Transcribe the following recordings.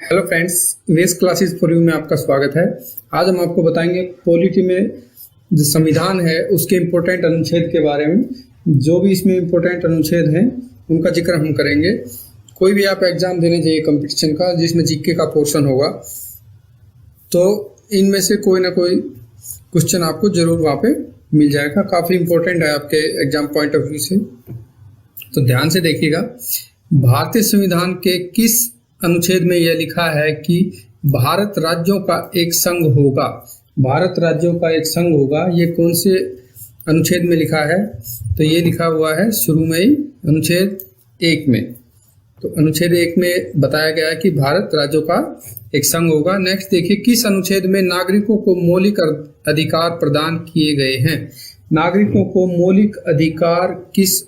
Hello friends, वेस classes for you में आपका स्वागत है। आज हम आपको बताएंगे पॉलिटी में जो संविधान है उसके इम्पोर्टेंट अनुच्छेद के बारे में। जो भी इसमें इम्पोर्टेंट अनुच्छेद हैं उनका जिक्र हम करेंगे। कोई भी आप एग्जाम देने जाइए कंपटीशन का जिसमें जीके का पोर्शन होगा तो इनमें से कोई ना कोई क्वेश्चन आपको जरूर वहाँ पे मिल जाएगा। काफ़ी इम्पोर्टेंट है आपके एग्जाम पॉइंट ऑफ व्यू से, तो ध्यान से देखिएगा। भारतीय संविधान के किस अनुच्छेद में यह लिखा है कि भारत राज्यों का एक संघ होगा? भारत राज्यों का एक संघ होगा, ये कौन से अनुच्छेद में लिखा है? तो ये लिखा हुआ है शुरू में ही अनुच्छेद 1 में। तो अनुच्छेद 1 में बताया गया है कि भारत राज्यों का एक संघ होगा। नेक्स्ट देखिए, किस अनुच्छेद में नागरिकों को मौलिक अधिकार प्रदान किए गए हैं? नागरिकों को मौलिक अधिकार किस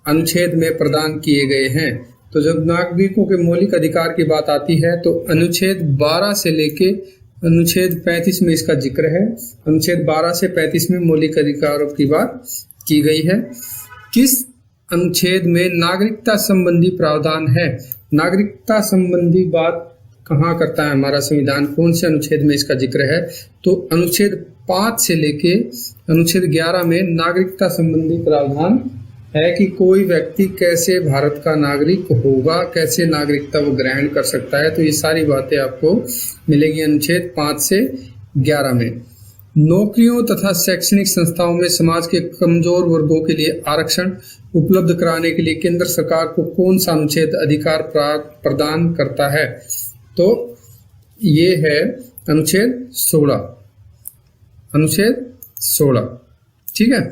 अनुच्छेद में प्रदान किए गए हैं? तो जब नागरिकों के मौलिक अधिकार की बात आती है तो अनुच्छेद 12 से लेके अनुच्छेद 35 में इसका जिक्र है। अनुच्छेद 12 से 35 में मौलिक अधिकारों की बात की गई है। किस अनुच्छेद में नागरिकता संबंधी प्रावधान है? नागरिकता संबंधी बात कहाँ करता है हमारा संविधान? कौन से अनुच्छेद में इसका जिक्र है? तो अनुच्छेद 5 से लेके अनुच्छेद 11 में नागरिकता संबंधी प्रावधान है कि कोई व्यक्ति कैसे भारत का नागरिक होगा, कैसे नागरिकता वो ग्रहण कर सकता है। तो ये सारी बातें आपको मिलेगी अनुच्छेद 5 से 11 में। नौकरियों तथा शैक्षणिक संस्थाओं में समाज के कमजोर वर्गों के लिए आरक्षण उपलब्ध कराने के लिए केंद्र सरकार को कौन सा अनुच्छेद अधिकार प्रदान करता है? तो ये है अनुच्छेद 16। अनुच्छेद 16, ठीक है।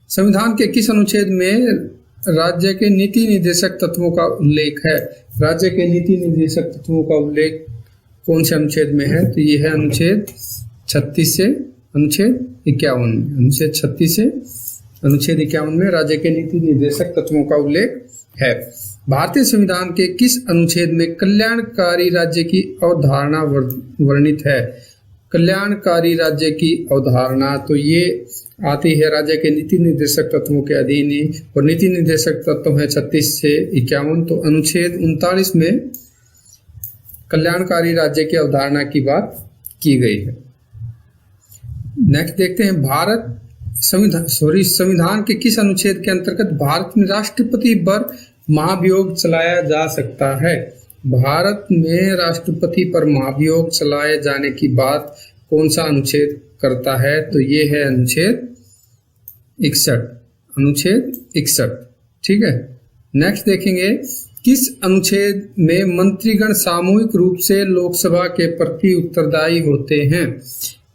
संविधान के किस अनुच्छेद में राज्य के नीति निर्देशक तत्वों का उल्लेख है? राज्य के नीति निर्देशक तत्वों का उल्लेख कौन से अनुच्छेद में है? तो ये है अनुच्छेद 36 से अनुच्छेद 51 में। अनुच्छेद 36 से अनुच्छेद 51 में राज्य के नीति निर्देशक तत्वों का उल्लेख है। भारतीय संविधान के किस अनुच्छेद में कल्याणकारी राज्य की अवधारणा वर्णित है? कल्याणकारी राज्य की अवधारणा तो ये आती है राज्य के नीति निर्देशक तत्वों के अधीन ही, और नीति निर्देशक तत्व है 36 से 51। तो अनुच्छेद 39 में कल्याणकारी राज्य की अवधारणा की बात की गई है। नेक्स्ट देखते हैं, संविधान के किस अनुच्छेद के अंतर्गत भारत में राष्ट्रपति पर महाभियोग चलाया जा सकता है? भारत में राष्ट्रपति पर महाभियोग चलाए जाने की बात कौन सा अनुच्छेद करता है? तो ये है अनुच्छेद 61। अनुच्छेद 61, ठीक है। नेक्स्ट देखेंगे, किस अनुच्छेद में मंत्रीगण सामूहिक रूप से लोकसभा के प्रति उत्तरदायी होते हैं?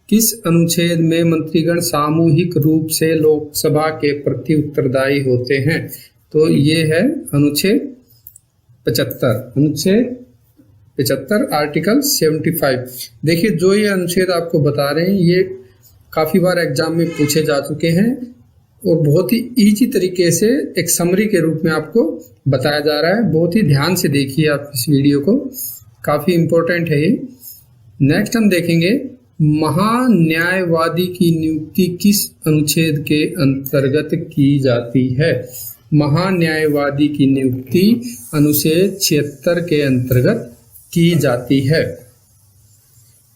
किस अनुच्छेद में मंत्रीगण सामूहिक रूप से लोकसभा के प्रति उत्तरदायी होते हैं? तो ये है अनुच्छेद 75। अनुच्छेद 75, आर्टिकल 75। देखिए, जो ये अनुच्छेद आपको बता रहे हैं ये काफी बार एग्जाम में पूछे जा चुके हैं और बहुत ही इजी तरीके से एक समरी के रूप में आपको बताया जा रहा है। बहुत ही ध्यान से देखिए आप इस वीडियो को, काफी इंपॉर्टेंट है ये। नेक्स्ट हम देखेंगे, महान्यायवादी की नियुक्ति किस अनुच्छेद के अंतर्गत की जाती है? महान्यायवादी की नियुक्ति अनुच्छेद 76 के अंतर्गत की जाती है।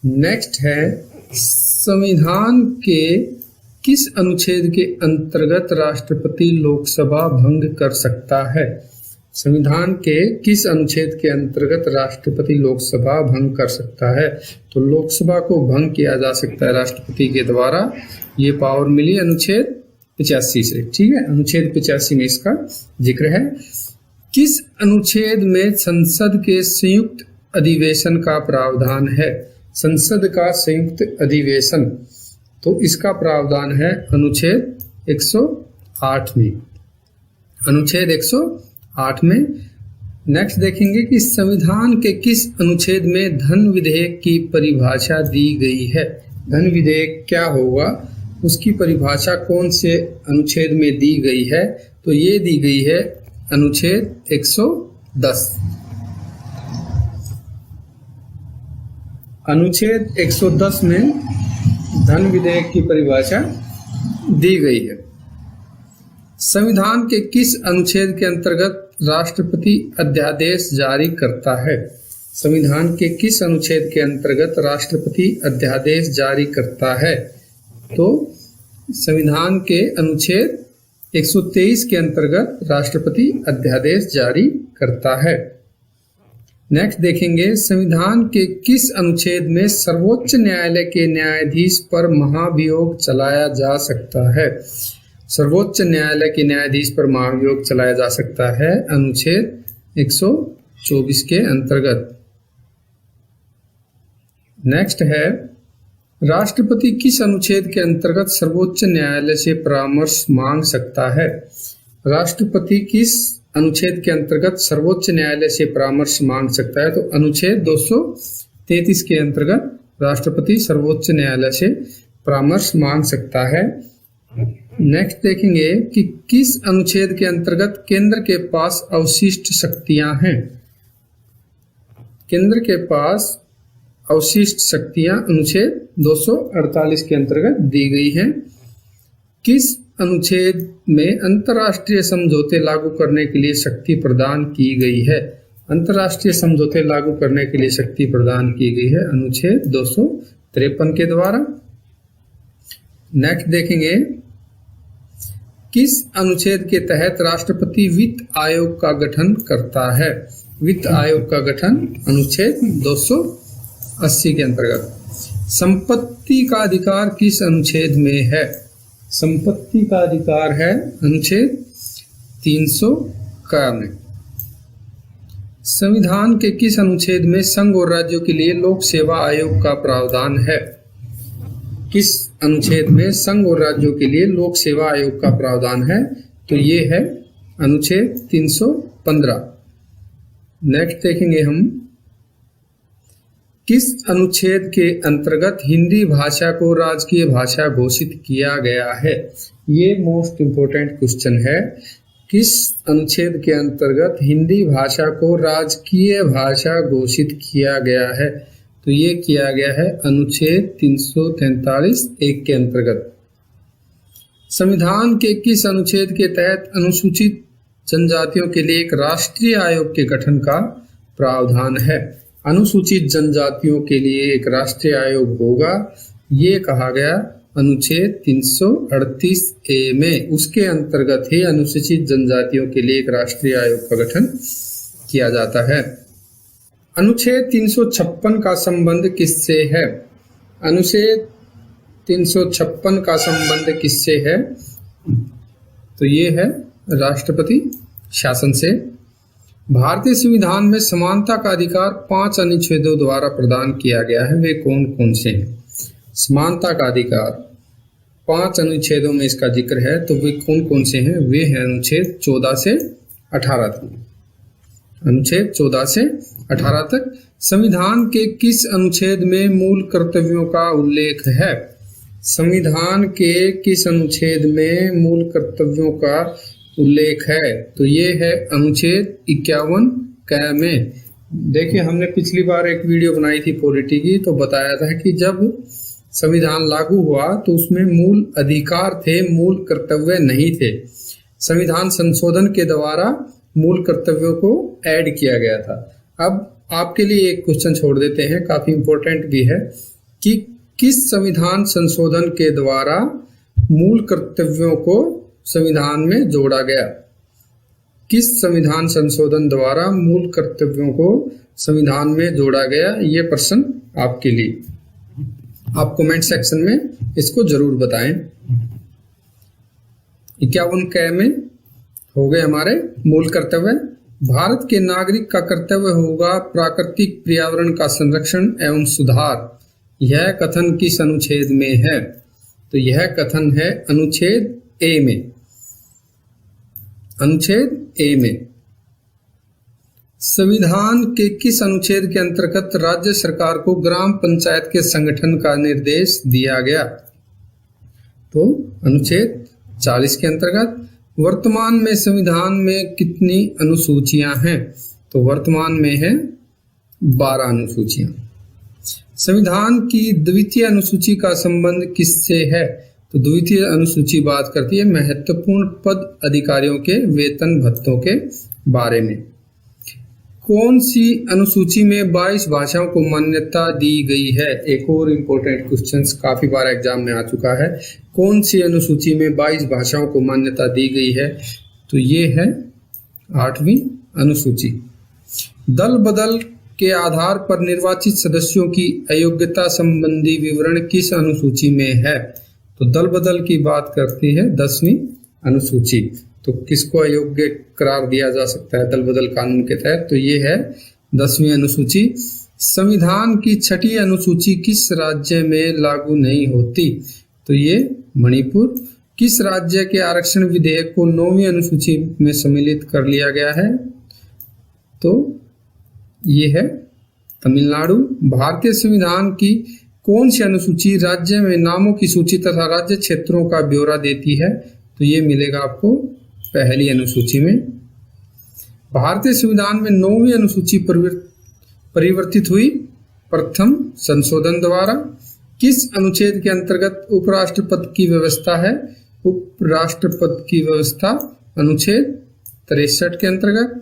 नेक्स्ट है, संविधान के किस अनुच्छेद के अंतर्गत राष्ट्रपति लोकसभा भंग कर सकता है? संविधान के किस अनुच्छेद के अंतर्गत राष्ट्रपति लोकसभा भंग कर सकता है? तो लोकसभा को भंग किया जा सकता है राष्ट्रपति के द्वारा, ये पावर मिली अनुच्छेद 85 से, ठीक है। अनुच्छेद 85 में इसका जिक्र है। किस अनुच्छेद में संसद के संयुक्त अधिवेशन का प्रावधान है? संसद का संयुक्त अधिवेशन, तो इसका प्रावधान है अनुच्छेद 108 में। अनुच्छेद 108 में। नेक्स्ट देखेंगे कि संविधान के किस अनुच्छेद में धन विधेयक की परिभाषा दी गई है? धन विधेयक क्या होगा, उसकी परिभाषा कौन से अनुच्छेद में दी गई है? तो ये दी गई है अनुच्छेद 110। अनुच्छेद 110 में धन विधेयक की परिभाषा दी गई है। संविधान के किस अनुच्छेद के अंतर्गत राष्ट्रपति अध्यादेश जारी करता है? संविधान के किस अनुच्छेद के अंतर्गत राष्ट्रपति अध्यादेश जारी करता है? तो संविधान के अनुच्छेद 123 के अंतर्गत राष्ट्रपति अध्यादेश जारी करता है। नेक्स्ट देखेंगे, संविधान के किस अनुच्छेद में सर्वोच्च न्यायालय के न्यायाधीश पर महाभियोग चलाया जा सकता है? सर्वोच्च न्यायालय के न्यायाधीश पर महाभियोग चलाया जा सकता है अनुच्छेद 124 के अंतर्गत। नेक्स्ट है, राष्ट्रपति किस अनुच्छेद के अंतर्गत सर्वोच्च न्यायालय से परामर्श मांग सकता है? राष्ट्रपति किस अनुच्छेद के अंतर्गत सर्वोच्च न्यायालय से परामर्श मांग सकता है? तो अनुच्छेद 233 के अंतर्गत राष्ट्रपति सर्वोच्च न्यायालय से परामर्श मांग सकता है। नेक्स्ट देखेंगे कि किस अनुच्छेद के अंतर्गत केंद्र के पास अवशिष्ट शक्तियां हैं? केंद्र के पास अवशिष्ट शक्तियां अनुच्छेद 248 के अंतर्गत दी गई हैं। किस अनुच्छेद में अंतर्राष्ट्रीय समझौते लागू करने के लिए शक्ति प्रदान की गई है? अंतर्राष्ट्रीय समझौते लागू करने के लिए शक्ति प्रदान की गई है अनुच्छेद 253 के द्वारा। नेक्स्ट देखेंगे, किस अनुच्छेद के तहत राष्ट्रपति वित्त आयोग का गठन करता है? वित्त आयोग का गठन अनुच्छेद 280 के अंतर्गत। संपत्ति का अधिकार किस अनुच्छेद में है? संपत्ति का अधिकार है अनुच्छेद 300 का में। संविधान के किस अनुच्छेद में संघ और राज्यों के लिए लोक सेवा आयोग का प्रावधान है? किस अनुच्छेद में संघ और राज्यों के लिए लोक सेवा आयोग का प्रावधान है? तो ये है अनुच्छेद 315। नेक्स्ट देखेंगे हम, किस अनुच्छेद के अंतर्गत हिंदी भाषा को राजकीय भाषा घोषित किया गया है? ये मोस्ट इम्पोर्टेंट क्वेश्चन है। किस अनुच्छेद के अंतर्गत हिंदी भाषा को राजकीय भाषा घोषित किया गया है? तो ये किया गया है अनुच्छेद 343(1) के अंतर्गत। संविधान के किस अनुच्छेद के तहत अनुसूचित जनजातियों के लिए एक राष्ट्रीय आयोग के गठन का प्रावधान है? अनुसूचित जनजातियों के लिए एक राष्ट्रीय आयोग होगा, ये कहा गया अनुच्छेद 338(a) में। उसके अंतर्गत ही अनुसूचित जनजातियों के लिए एक राष्ट्रीय आयोग का गठन किया जाता है। अनुच्छेद 356 का संबंध किससे है? अनुच्छेद 356 का संबंध किससे है? तो ये है राष्ट्रपति शासन से। भारतीय संविधान में समानता का अधिकार 5 अनुच्छेदों द्वारा प्रदान किया गया है, वे कौन कौन से हैं? समानता का अधिकार 5 अनुच्छेदों में इसका जिक्र है, तो वे कौन कौन से हैं? वे हैं अनुच्छेद 14 से 18 तक। अनुच्छेद 14 से 18 तक। संविधान के किस अनुच्छेद में मूल कर्तव्यों का उल्लेख है? संविधान के किस अनुच्छेद में मूल कर्तव्यों का उल्लेख है? तो ये है अनुच्छेद 51 क में। देखिए, हमने पिछली बार एक वीडियो बनाई थी पॉलिटी की, तो बताया था कि जब संविधान लागू हुआ तो उसमें मूल अधिकार थे, मूल कर्तव्य नहीं थे। संविधान संशोधन के द्वारा मूल कर्तव्यों को ऐड किया गया था। अब आपके लिए एक क्वेश्चन छोड़ देते हैं, काफी इंपॉर्टेंट भी है, कि किस संविधान संशोधन के द्वारा मूल कर्तव्यों को संविधान में जोड़ा गया? किस संविधान संशोधन द्वारा मूल कर्तव्यों को संविधान में जोड़ा गया? ये प्रश्न आपके लिए, आप कमेंट सेक्शन में इसको जरूर बताएं। 51 क में हो गए हमारे मूल कर्तव्य। भारत के नागरिक का कर्तव्य होगा प्राकृतिक पर्यावरण का संरक्षण एवं सुधार। यह कथन किस अनुच्छेद में है? तो यह कथन है अनुच्छेद ए में। अनुच्छेद ए में। संविधान के किस अनुच्छेद के अंतर्गत राज्य सरकार को ग्राम पंचायत के संगठन का निर्देश दिया गया? तो अनुच्छेद 40 के अंतर्गत। वर्तमान में संविधान में कितनी अनुसूचियां हैं? तो वर्तमान में है 12 अनुसूचियां। संविधान की द्वितीय अनुसूची का संबंध किससे है? तो द्वितीय अनुसूची बात करती है महत्वपूर्ण पद अधिकारियों के वेतन भत्तों के बारे में। कौन सी अनुसूची में 22 भाषाओं को मान्यता दी गई है? एक और इम्पोर्टेंट क्वेश्चन काफी बार एग्जाम में आ चुका है। कौन सी अनुसूची में 22 भाषाओं को मान्यता दी गई है? तो ये है 8वीं अनुसूची। दल बदल के आधार पर निर्वाचित सदस्यों की अयोग्यता संबंधी विवरण किस अनुसूची में है? तो दल बदल की बात करती है 10वीं अनुसूची। तो किसको अयोग्य करार दिया जा सकता है दल बदल कानून के तहत? तो ये है 10वीं अनुसूची। संविधान की 6ठी अनुसूची किस राज्य में लागू नहीं होती? तो ये मणिपुर। किस राज्य के आरक्षण विधेयक को 9वीं अनुसूची में सम्मिलित कर लिया गया है? तो ये है तमिलनाडु। भारतीय संविधान की कौन सी अनुसूची राज्य में नामों की सूची तथा राज्य क्षेत्रों का ब्यौरा देती है? तो ये मिलेगा आपको पहली अनुसूची में। भारतीय संविधान में 9वीं अनुसूची परिवर्तित हुई प्रथम संशोधन द्वारा। किस अनुच्छेद के अंतर्गत उपराष्ट्रपति की व्यवस्था है? उपराष्ट्रपति की व्यवस्था अनुच्छेद 63 के अंतर्गत।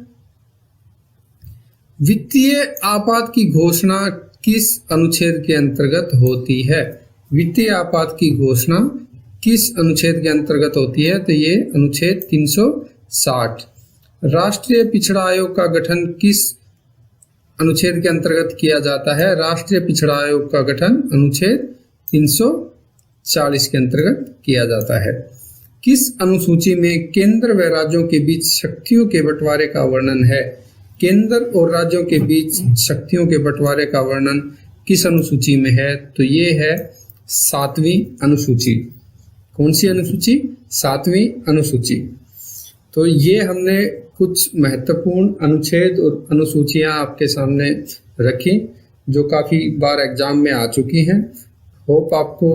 वित्तीय आपात की घोषणा किस अनुच्छेद के अंतर्गत होती है? वित्तीय आपात की घोषणा किस अनुच्छेद के अंतर्गत होती है? तो ये अनुच्छेद 360। राष्ट्रीय पिछड़ा आयोग का गठन किस अनुच्छेद के अंतर्गत किया जाता है? राष्ट्रीय पिछड़ा आयोग का गठन अनुच्छेद 340 के अंतर्गत किया जाता है। किस अनुसूची में केंद्र व राज्यों के बीच शक्तियों के बंटवारे का वर्णन है? केंद्र और राज्यों के बीच शक्तियों के बंटवारे का वर्णन किस अनुसूची में है? तो ये है 7वीं अनुसूची। कौन सी अनुसूची? 7वीं अनुसूची। तो ये हमने कुछ महत्वपूर्ण अनुच्छेद और अनुसूचियां आपके सामने रखी जो काफी बार एग्जाम में आ चुकी हैं। होप आपको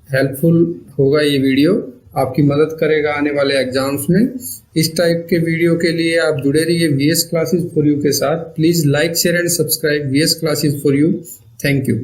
हेल्पफुल होगा ये वीडियो, आपकी मदद करेगा आने वाले एग्जाम्स में। इस टाइप के वीडियो के लिए आप जुड़े रहिए VS क्लासेस फॉर यू के साथ। Please like, share and subscribe VS classes for you. Thank you.